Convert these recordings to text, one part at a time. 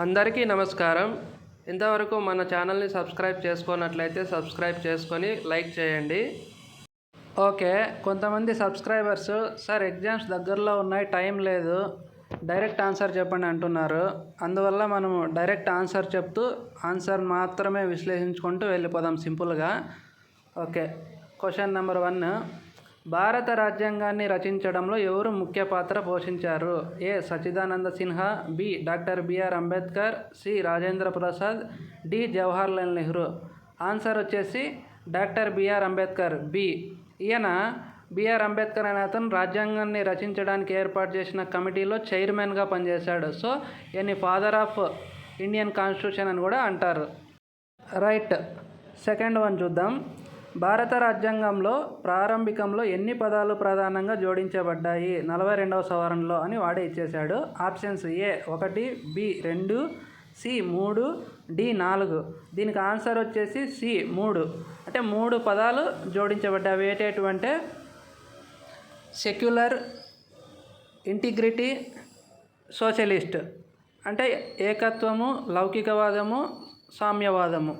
అందరికీ నమస్కారం. ఇంతవరకు మన ఛానల్ని సబ్స్క్రైబ్ చేసుకున్నట్లయితే సబ్స్క్రైబ్ చేసుకొని లైక్ చేయండి. ఓకే, కొంతమంది సబ్స్క్రైబర్స్ సార్ ఎగ్జామ్స్ దగ్గరలో ఉన్నాయి, టైం లేదు, డైరెక్ట్ ఆన్సర్ చెప్పండి అంటున్నారు. అందువల్ల మనము డైరెక్ట్ ఆన్సర్ చెప్తూ ఆన్సర్ మాత్రమే విశ్లేషించుకుంటూ వెళ్ళిపోదాం సింపుల్గా. Okay, question number 1. భారత రాజ్యాంగాన్ని రచించడంలో ఎవరు ముఖ్య పాత్ర పోషించారు? A. Sachchidananda Sinha, B. Doctor BR Ambedkar, C. Rajendra Prasad, D. Jawaharlal Nehru. Answer వచ్చేసి డాక్టర్ బిఆర్ అంబేద్కర్, బి. ఈయన బిఆర్ అంబేద్కర్ అనే అతను రాజ్యాంగాన్ని రచించడానికి ఏర్పాటు చేసిన కమిటీలో చైర్మన్గా పనిచేశాడు. సో ఈయన ఫాదర్ ఆఫ్ ఇండియన్ కాన్స్టిట్యూషన్ అని కూడా అంటారు. రైట్. సెకండ్ వన్ చూద్దాం. భారత రాజ్యాంగంలో ప్రారంభికంలో ఎన్ని పదాలు ప్రధానంగా జోడించబడ్డాయి 42వ సవరణలో అని వాడే ఇచ్చేశాడు. Options A 1, B 2, C 3, D 4. దీనికి ఆన్సర్ వచ్చేసి సి 3. అంటే 3 పదాలు జోడించబడ్డాయి. ఏంటంటే సెక్యులర్, ఇంటిగ్రిటీ, సోషలిస్ట్. అంటే ఏకత్వము, లౌకికవాదము, సామ్యవాదము.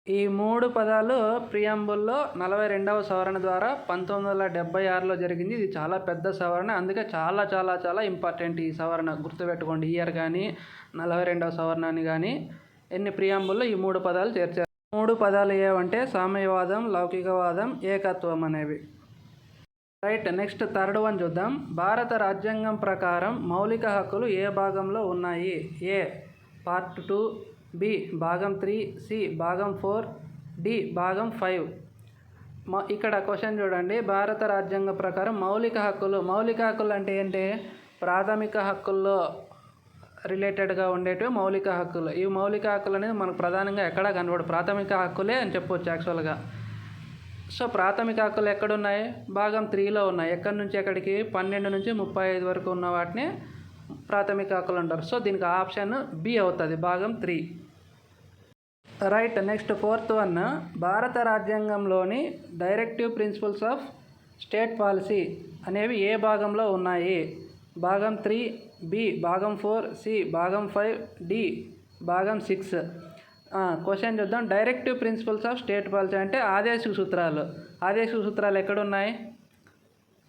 ఈ 3 పదాలు ప్రియంబుల్లో 42వ సవరణ ద్వారా 1976లో జరిగింది. ఇది చాలా పెద్ద సవరణ, అందుకే చాలా చాలా చాలా ఇంపార్టెంట్ ఈ సవరణ. గుర్తుపెట్టుకోండి, ఇయర్ కానీ 42వ సవరణ అని కానీ ఎన్ని ప్రియంబుల్లో ఈ 3 పదాలు చేర్చారు. 3 పదాలు ఏవంటే సామ్యవాదం, లౌకికవాదం, ఏకత్వం అనేవి. రైట్. నెక్స్ట్ థర్డ్ వన్ చూద్దాం. భారత రాజ్యాంగం ప్రకారం మౌలిక హక్కులు ఏ భాగంలో ఉన్నాయి? ఏ పార్ట్ 2, బి భాగం 3, సి భాగం 4, డి భాగం 5. ఇక్కడ క్వశ్చన్ చూడండి. భారత రాజ్యాంగ ప్రకారం మౌలిక హక్కులు అంటే ఏంటి? ప్రాథమిక హక్కుల్లో రిలేటెడ్గా ఉండేటివి మౌలిక హక్కులు. ఈ మౌలిక హక్కులు అనేది మనకు ప్రధానంగా ఎక్కడా కనబడు, ప్రాథమిక హక్కులే అని చెప్పొచ్చు యాక్చువల్గా. సో ప్రాథమిక హక్కులు ఎక్కడున్నాయి? భాగం 3లో ఉన్నాయి. ఎక్కడి నుంచి ఎక్కడికి? 12 నుంచి 35 వరకు ఉన్న వాటిని ప్రాథమిక హక్కులు అంటారు. సో దీనికి ఆప్షన్ బి అవుతుంది, భాగం 3. రైట్. Next fourth one. భారత రాజ్యాంగంలోని directive principles of state policy అనేవి ఏ భాగంలో ఉన్నాయి? భాగం 3, బి భాగం 4, సి భాగం 5, డి భాగం 6. క్వశ్చన్ చూద్దాం. Directive principles of state policy అంటే ఆదేశిక సూత్రాలు ఎక్కడున్నాయి?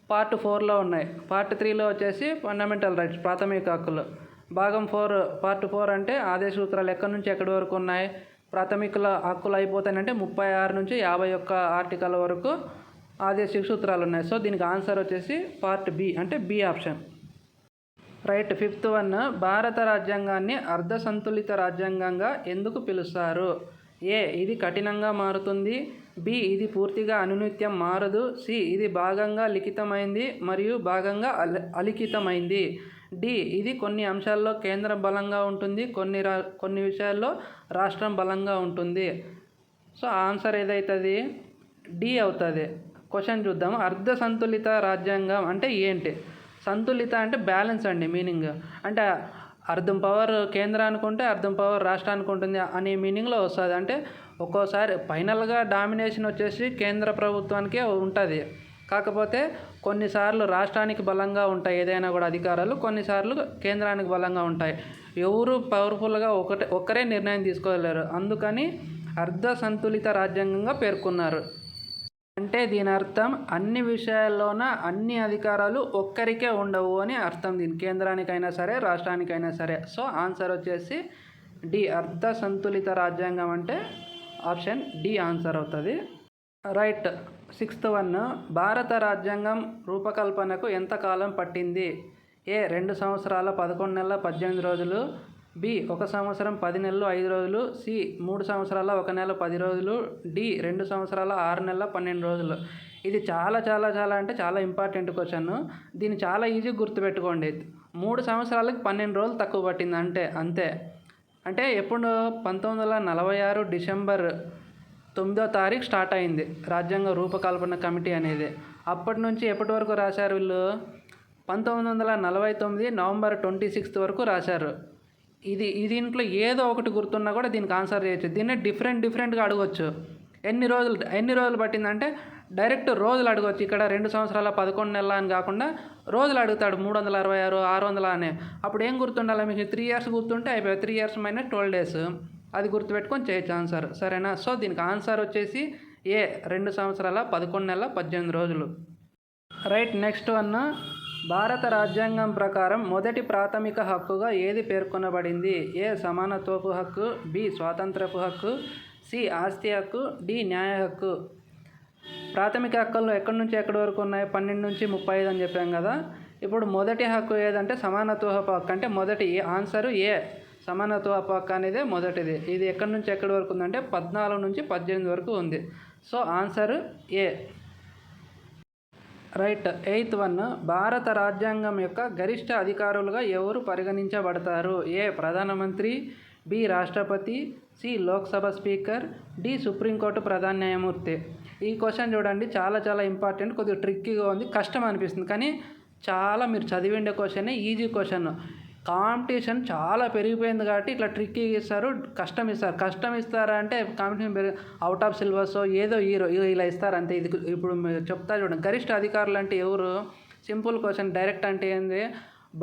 పార్ట్ 4లో ఉన్నాయి. పార్ట్ 3లో వచ్చేసి ఫండమెంటల్ రైట్స్, ప్రాథమిక హక్కులు. భాగం 4 పార్ట్ 4 అంటే ఆదేశ సూత్రాలు ఎక్కడి నుంచి ఎక్కడి వరకు ఉన్నాయి? ప్రాథమిక హక్కులు అయిపోతాయంటే 36 నుంచి 51 ఆర్టికల్ వరకు ఆదేశిక సూత్రాలు ఉన్నాయి. సో దీనికి ఆన్సర్ వచ్చేసి పార్ట్ బి, అంటే B option. Right. Fifth one. భారత రాజ్యాంగాన్ని అర్ధ సంతులిత రాజ్యాంగంగా ఎందుకు పిలుస్తారు? ఏ ఇది కఠినంగా మారుతుంది, బి ఇది పూర్తిగా అనునిత్యం మారదు, సి ఇది భాగంగా లిఖితమైంది మరియు భాగంగా అలిఖితమైంది, డి ఇది కొన్ని అంశాల్లో కేంద్రం బలంగా ఉంటుంది, కొన్ని విషయాల్లో రాష్ట్రం బలంగా ఉంటుంది. సో ఆన్సర్ ఏదవుతుంది? డి అవుతుంది. క్వశ్చన్ చూద్దాం. అర్ధ సంతులిత రాజ్యాంగం అంటే ఏంటి? సంతులిత అంటే బ్యాలెన్స్ అండి మీనింగ్. అంటే అర్ధం పవర్ కేంద్రానికి ఉంటే అర్ధం పవర్ రాష్ట్రానికి ఉంటుంది అనే మీనింగ్లో వస్తుంది. అంటే ఒక్కోసారి ఫైనల్గా డామినేషన్ వచ్చేసి కేంద్ర ప్రభుత్వానికే ఉంటుంది. కాకపోతే కొన్నిసార్లు రాష్ట్రానికి బలంగా ఉంటాయి ఏదైనా కూడా అధికారాలు, కొన్నిసార్లు కేంద్రానికి బలంగా ఉంటాయి. ఎవరు పవర్ఫుల్గా ఒక్కరే నిర్ణయం తీసుకోలేరు. అందుకని అర్ధ సంతులిత రాజ్యాంగంగా పేర్కొన్నారు. అంటే దీని అర్థం అన్ని విషయాల్లోన అన్ని అధికారాలు ఒక్కరికే ఉండవు అని అర్థం. దీని కేంద్రానికైనా సరే రాష్ట్రానికైనా సరే. సో ఆన్సర్ వచ్చేసి డి, అర్ధ సంతులిత రాజ్యాంగం అంటే ఆప్షన్ డి ఆన్సర్ అవుతుంది. రైట్. Sixth one. భారత రాజ్యాంగం రూపకల్పనకు ఎంత కాలం పట్టింది? ఏ 2 సంవత్సరాల 11 నెలల 18 రోజులు, బి 1 సంవత్సరం 10 నెలలు 5 రోజులు, సి 3 సంవత్సరాల 1 నెల 10 రోజులు, డి 2 సంవత్సరాల 6 నెలల 12 రోజులు. ఇది చాలా చాలా చాలా అంటే చాలా ఇంపార్టెంట్ క్వశ్చన్. దీన్ని చాలా ఈజీగా గుర్తుపెట్టుకోండి. 3 సంవత్సరాలకు 12 రోజులు తక్కువ పట్టింది అంతే. అంటే ఎప్పుడు? 1946 డిసెంబర్ 9వ తారీఖు స్టార్ట్ అయింది రాజ్యాంగ రూపకల్పన కమిటీ అనేది. అప్పటి నుంచి ఎప్పటి వరకు రాశారు వీళ్ళు? 1949 నవంబర్ 26 వరకు రాశారు. దీంట్లో ఏదో ఒకటి గుర్తున్నా కూడా దీనికి ఆన్సర్ చేయొచ్చు. దీన్ని డిఫరెంట్గా అడగవచ్చు. ఎన్ని రోజులు పట్టిందంటే డైరెక్ట్ రోజులు అడగవచ్చు. ఇక్కడ 2 సంవత్సరాల 11 నెలల అని కాకుండా రోజులు అడుగుతాడు 366 600 అని. అప్పుడు ఏం గుర్తుండాలి మీకు? 3 ఇయర్స్ గుర్తుంటే అయిపోయి 3 ఇయర్స్ మైనస్ 12 డేస్ అది గుర్తుపెట్టుకొని చేయొచ్చు ఆన్సర్. సరేనా? సో దీనికి ఆన్సర్ వచ్చేసి ఏ 2 సంవత్సరాల 11 నెలల 18 రోజులు. రైట్. నెక్స్ట్ వన్, భారత రాజ్యాంగం ప్రకారం మొదటి ప్రాథమిక హక్కుగా ఏది పేర్కొనబడింది? ఏ సమానత్వపు హక్కు, బి స్వాతంత్రపు హక్కు, సి ఆస్తి హక్కు, డి న్యాయ హక్కు. ప్రాథమిక హక్కుల్లో ఎక్కడి నుంచి ఎక్కడి వరకు ఉన్నాయి? 12 నుంచి 35 అని చెప్పాం కదా. ఇప్పుడు మొదటి హక్కు ఏదంటే సమానత్వపు హక్కు. అంటే మొదటి ఆన్సరు ఏ సమానత్వపు హక్కు అనేది మొదటిది. ఇది ఎక్కడి నుంచి ఎక్కడి వరకు ఉందంటే 14 నుంచి 18 వరకు ఉంది. సో ఆన్సరు ఏ. రైట్. 8th వన్, భారత రాజ్యాంగం యొక్క గరిష్ట అధికారులుగా ఎవరు పరిగణించబడతారు? ఏ ప్రధానమంత్రి, బి రాష్ట్రపతి, C Lok Sabha speaker, D supreme court ప్రధాన న్యాయమూర్తి. ఈ క్వశ్చన్ చూడండి, చాలా చాలా ఇంపార్టెంట్. కొద్దిగా ట్రిక్కీగా ఉంది, కష్టం అనిపిస్తుంది, కానీ చాలా మీరు చదివిండే క్వశ్చన్, ఈజీ క్వశ్చన్. కాంపిటీషన్ చాలా పెరిగిపోయింది కాబట్టి ఇట్లా ట్రిక్కీగా ఇస్తారు, కష్టం ఇస్తారు. కష్టం ఇస్తారా అంటే కాంపిటీషన్ అవుట్ ఆఫ్ సిలబస్ ఏదో ఇలా ఇస్తారు అంతే. ఇది ఇప్పుడు చెప్తా చూడండి. గరిష్ట అధికారులు అంటే ఎవరు? Simple question. డైరెక్ట్ అంటే ఏంది?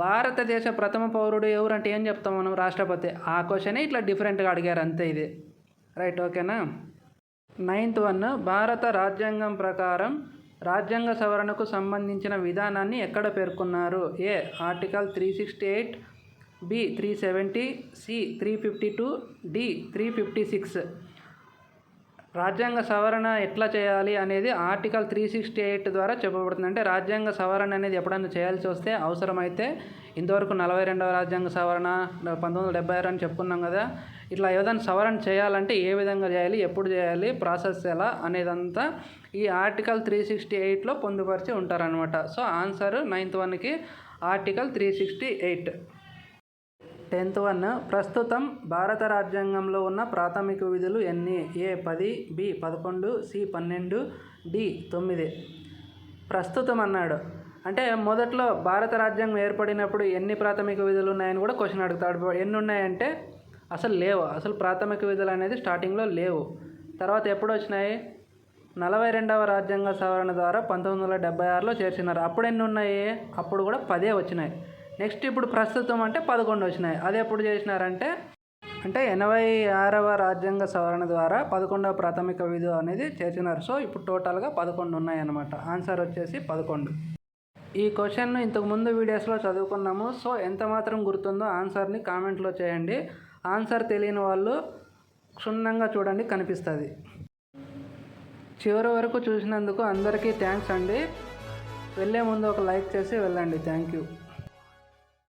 భారతదేశ ప్రథమ పౌరుడు ఎవరు అంటే ఏం చెప్తాం మనం? రాష్ట్రపతి. ఆ క్వశ్చనే ఇట్లా డిఫరెంట్గా అడిగారు అంతే ఇది. రైట్, ఓకేనా? 9th వన్, భారత రాజ్యాంగం ప్రకారం రాజ్యాంగ సవరణకు సంబంధించిన విధానాన్ని ఎక్కడ పేర్కొన్నారు? ఏ ఆర్టికల్ 368, బి 370, సి 352, డి 356. రాజ్యాంగ సవరణ ఎట్లా చేయాలి అనేది ఆర్టికల్ 368 ద్వారా చెప్పబడుతుంది. అంటే రాజ్యాంగ సవరణ అనేది ఎప్పుడైనా చేయాల్సి వస్తే అవసరమైతే, ఇంతవరకు 42వ రాజ్యాంగ సవరణ 1976 అని చెప్పుకున్నాం కదా, ఇట్లా ఏదైనా సవరణ చేయాలంటే ఏ విధంగా చేయాలి, ఎప్పుడు చేయాలి, ప్రాసెస్ ఎలా అనేదంతా ఈ ఆర్టికల్ 368లో పొందుపరిచి ఉంటారనమాట. సో ఆన్సర్ 9th వన్కి ఆర్టికల్ 368. 10th వన్, ప్రస్తుతం భారత రాజ్యాంగంలో ఉన్న ప్రాథమిక విధులు ఎన్ని? ఏ 10, బి 11, సి 12, డి 9. ప్రస్తుతం అన్నాడు అంటే మొదట్లో భారత రాజ్యాంగం ఏర్పడినప్పుడు ఎన్ని ప్రాథమిక విధులు ఉన్నాయని కూడా క్వశ్చన్ అడుగుతాడు. ఎన్ని ఉన్నాయంటే అసలు లేవు. అసలు ప్రాథమిక విధులు అనేది స్టార్టింగ్లో లేవు. తర్వాత ఎప్పుడు వచ్చినాయి? 42వ రాజ్యాంగ సవరణ ద్వారా 1976లో చేర్చినారు. అప్పుడు ఎన్ని ఉన్నాయి? అప్పుడు కూడా 10 వచ్చినాయి. నెక్స్ట్ ఇప్పుడు ప్రస్తుతం అంటే 11 వచ్చినాయి. అది ఎప్పుడు చేసినారంటే 86వ రాజ్యాంగ సవరణ ద్వారా 11వ ప్రాథమిక విధి అనేది చేర్చినారు. సో ఇప్పుడు టోటల్గా 11 ఉన్నాయన్నమాట. ఆన్సర్ వచ్చేసి 11. ఈ క్వశ్చన్ను ఇంతకుముందు వీడియోస్లో చదువుకున్నాము. సో ఎంత మాత్రం గుర్తుందో ఆన్సర్ని కామెంట్లో చేయండి. ఆన్సర్ తెలియని వాళ్ళు క్షుణ్ణంగా చూడండి, కనిపిస్తుంది. చివరి వరకు చూసినందుకు అందరికీ థ్యాంక్స్ అండి. వెళ్ళే ముందు ఒక లైక్ చేసి వెళ్ళండి. Thank you.